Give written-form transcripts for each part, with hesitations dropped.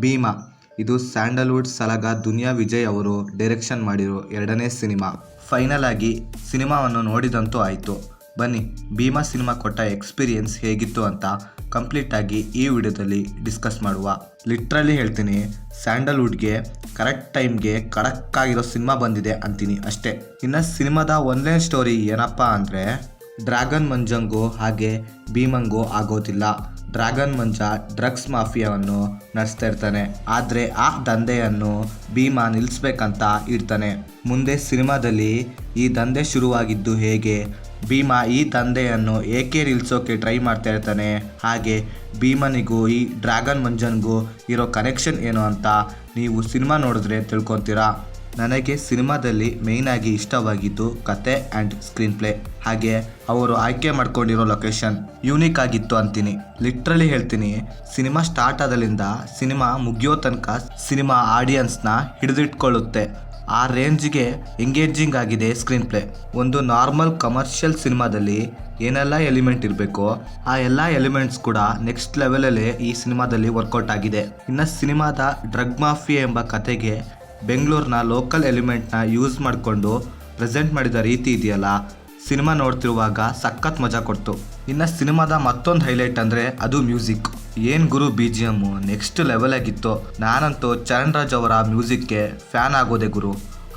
ಭೀಮಾ ಇದು ಸ್ಯಾಂಡಲ್ವುಡ್ ಸಲಗ ದುನಿಯಾ ವಿಜಯ್ ಅವರು ಡೈರೆಕ್ಷನ್ ಮಾಡಿರೋ ಎರಡನೇ ಸಿನಿಮಾ. ಫೈನಲ್ ಆಗಿ ಸಿನಿಮಾವನ್ನು ನೋಡಿದಂತೂ ಆಯಿತು. ಬನ್ನಿ ಭೀಮಾ ಸಿನಿಮಾ ಕೊಟ್ಟ ಎಕ್ಸ್ಪೀರಿಯನ್ಸ್ ಹೇಗಿತ್ತು ಅಂತ ಕಂಪ್ಲೀಟ್ ಆಗಿ ಈ ವಿಡಿಯೋದಲ್ಲಿ ಡಿಸ್ಕಸ್ ಮಾಡುವ. ಲಿಟ್ರಲಿ ಹೇಳ್ತೀನಿ, ಸ್ಯಾಂಡಲ್ವುಡ್ಗೆ ಕರೆಕ್ಟ್ ಟೈಮ್ಗೆ ಖಡಕ್ ಆಗಿರೋ ಸಿನಿಮಾ ಬಂದಿದೆ ಅಂತೀನಿ ಅಷ್ಟೇ. ಇನ್ನು ಸಿನಿಮಾದ ಒನ್ಲೈನ್ ಸ್ಟೋರಿ ಏನಪ್ಪ ಅಂದರೆ, ಡ್ರ್ಯಾಗನ್ ಮಂಜಂಗೂ ಹಾಗೆ ಭೀಮಂಗೂ ಆಗೋದಿಲ್ಲ. ಡ್ರ್ಯಾಗನ್ ಮಂಜ ಡ್ರಗ್ಸ್ ಮಾಫಿಯಾವನ್ನು ನಡೆಸ್ತಾ ಇರ್ತಾನೆ. ಆದರೆ ಆ ದಂಧೆಯನ್ನು ಭೀಮಾ ನಿಲ್ಲಿಸ್ಬೇಕಂತ ಇರ್ತಾನೆ. ಮುಂದೆ ಸಿನಿಮಾದಲ್ಲಿ ಈ ದಂಧೆ ಶುರುವಾಗಿದ್ದು ಹೇಗೆ, ಭೀಮಾ ಈ ದಂಧೆಯನ್ನು ಏಕೆ ನಿಲ್ಲಿಸೋಕೆ ಟ್ರೈ ಮಾಡ್ತಾ ಇರ್ತಾನೆ, ಹಾಗೆ ಭೀಮನಿಗೂ ಈ ಡ್ರ್ಯಾಗನ್ ಮಂಜನ್ಗೂ ಇರೋ ಕನೆಕ್ಷನ್ ಏನು ಅಂತ ನೀವು ಸಿನಿಮಾ ನೋಡಿದ್ರೆ ತಿಳ್ಕೊತೀರಾ. ನನಗೆ ಸಿನಿಮಾದಲ್ಲಿ ಮೇಯ್ನಾಗಿ ಇಷ್ಟವಾಗಿದ್ದು ಕತೆ ಆ್ಯಂಡ್ ಸ್ಕ್ರೀನ್ ಪ್ಲೇ, ಹಾಗೆ ಅವರು ಆಯ್ಕೆ ಮಾಡ್ಕೊಂಡಿರೋ ಲೊಕೇಶನ್ ಯೂನಿಕ್ ಆಗಿತ್ತು ಅಂತೀನಿ. ಲಿಟ್ರಲಿ ಹೇಳ್ತೀನಿ, ಸಿನಿಮಾ ಸ್ಟಾರ್ಟ್ ಆದಲ್ಲಿಂದ ಸಿನಿಮಾ ಮುಗಿಯೋ ತನಕ ಸಿನಿಮಾ ಆಡಿಯನ್ಸ್ನ ಹಿಡಿದಿಟ್ಕೊಳ್ಳುತ್ತೆ. ಆ ರೇಂಜ್ಗೆ ಎಂಗೇಜಿಂಗ್ ಆಗಿದೆ ಸ್ಕ್ರೀನ್ ಪ್ಲೇ. ಒಂದು ನಾರ್ಮಲ್ ಕಮರ್ಷಿಯಲ್ ಸಿನಿಮಾದಲ್ಲಿ ಏನೆಲ್ಲ ಎಲಿಮೆಂಟ್ ಇರಬೇಕೋ ಆ ಎಲ್ಲ ಎಲಿಮೆಂಟ್ಸ್ ಕೂಡ ನೆಕ್ಸ್ಟ್ ಲೆವೆಲಲ್ಲೇ ಈ ಸಿನಿಮಾದಲ್ಲಿ ವರ್ಕೌಟ್ ಆಗಿದೆ. ಇನ್ನು ಸಿನಿಮಾದ ಡ್ರಗ್ ಮಾಫಿಯಾ ಎಂಬ ಕತೆಗೆ ಬೆಂಗಳೂರಿನ ಲೋಕಲ್ ಎಲಿಮೆಂಟ್ನ ಯೂಸ್ ಮಾಡಿಕೊಂಡು ಪ್ರೆಸೆಂಟ್ ಮಾಡಿದ ರೀತಿ ಇದೆಯಲ್ಲ, ಸಿನಿಮಾ ನೋಡ್ತಿರುವಾಗ ಸಖತ್ ಮಜಾ ಕೊಡ್ತು. ಇನ್ನು ಸಿನಿಮಾದ ಮತ್ತೊಂದು ಹೈಲೈಟ್ ಅಂದರೆ ಅದು ಮ್ಯೂಸಿಕ್. ಏನು ಗುರು B G M next level ಆಗಿತ್ತು. ನಾನಂತೂ ಚರಣ್ ರಾಜ್ ಅವರ ಮ್ಯೂಸಿಕ್ಗೆ ಫ್ಯಾನ್ ಆಗೋದೆ ಗುರು.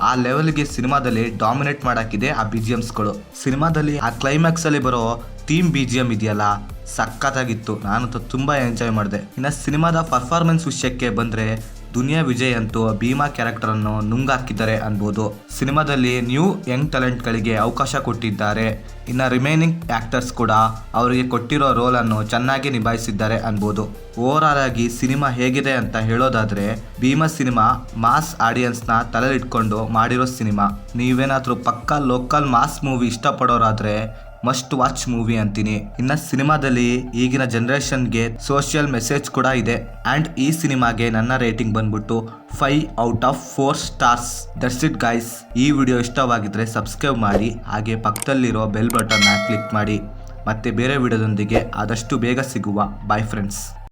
ಆ ಲೆವೆಲ್ಗೆ ಸಿನಿಮಾದಲ್ಲಿ ಡಾಮಿನೇಟ್ ಮಾಡೋಕ್ಕಿದೆ ಆ ಬಿ ಜಿ ಎಮ್ಸ್ಗಳು. ಸಿನಿಮಾದಲ್ಲಿ ಆ ಕ್ಲೈಮ್ಯಾಕ್ಸಲ್ಲಿ ಬರೋ ಥೀಮ್ ಬಿ ಜಿ ಎಮ್ ಇದೆಯಲ್ಲ, ಸಖತ್ತಾಗಿತ್ತು. ನಾನಂತೂ ತುಂಬ ಎಂಜಾಯ್ ಮಾಡಿದೆ. ಇನ್ನು ಸಿನಿಮಾದ ಪರ್ಫಾರ್ಮೆನ್ಸ್ ವಿಷಯಕ್ಕೆ ಬಂದರೆ, ದುನಿಯಾ ವಿಜಯ್ ಅಂತೂ ಭೀಮಾ ಕ್ಯಾರೆಕ್ಟರನ್ನು ನುಂಗಾಕಿದ್ದಾರೆ ಅನ್ಬೋದು. ಸಿನಿಮಾದಲ್ಲಿ ನ್ಯೂ ಯಂಗ್ ಟ್ಯಾಲೆಂಟ್ಗಳಿಗೆ ಅವಕಾಶ ಕೊಟ್ಟಿದ್ದಾರೆ. ಇನ್ನು ರಿಮೈನಿಂಗ್ ಆ್ಯಕ್ಟರ್ಸ್ ಕೂಡ ಅವರಿಗೆ ಕೊಟ್ಟಿರೋ ರೋಲನ್ನು ಚೆನ್ನಾಗಿ ನಿಭಾಯಿಸಿದ್ದಾರೆ ಅನ್ಬೋದು. ಓವರಾಲ್ ಆಗಿ ಸಿನಿಮಾ ಹೇಗಿದೆ ಅಂತ ಹೇಳೋದಾದರೆ, ಭೀಮಾ ಸಿನಿಮಾ ಮಾಸ್ ಆಡಿಯನ್ಸ್ನ ತಲೆಲಿಟ್ಕೊಂಡು ಮಾಡಿರೋ ಸಿನಿಮಾ. ನೀವೇನಾದರೂ ಪಕ್ಕಾ ಲೋಕಲ್ ಮಾಸ್ ಮೂವಿ ಇಷ್ಟಪಡೋರಾದರೆ ಮಸ್ಟ್ ವಾಚ್ ಮೂವಿ ಅಂತೀನಿ. ಇನ್ನು ಸಿನಿಮಾದಲ್ಲಿ ಈಗಿನ ಜನ್ರೇಷನ್ಗೆ ಸೋಷಿಯಲ್ ಮೆಸೇಜ್ ಕೂಡ ಇದೆ. ಆ್ಯಂಡ್ ಈ ಸಿನಿಮಾಗೆ ನನ್ನ ರೇಟಿಂಗ್ ಬಂದ್ಬಿಟ್ಟು 5/4 ಸ್ಟಾರ್ಸ್. That's it guys. ಈ ವಿಡಿಯೋ ಇಷ್ಟವಾಗಿದ್ದರೆ ಸಬ್ಸ್ಕ್ರೈಬ್ ಮಾಡಿ, ಹಾಗೆ ಪಕ್ಕದಲ್ಲಿರೋ ಬೆಲ್ ಬಟನ್ನ ಕ್ಲಿಕ್ ಮಾಡಿ. ಮತ್ತೆ ಬೇರೆ ವಿಡಿಯೋದೊಂದಿಗೆ ಆದಷ್ಟು ಬೇಗ ಸಿಗುವ. Bye friends.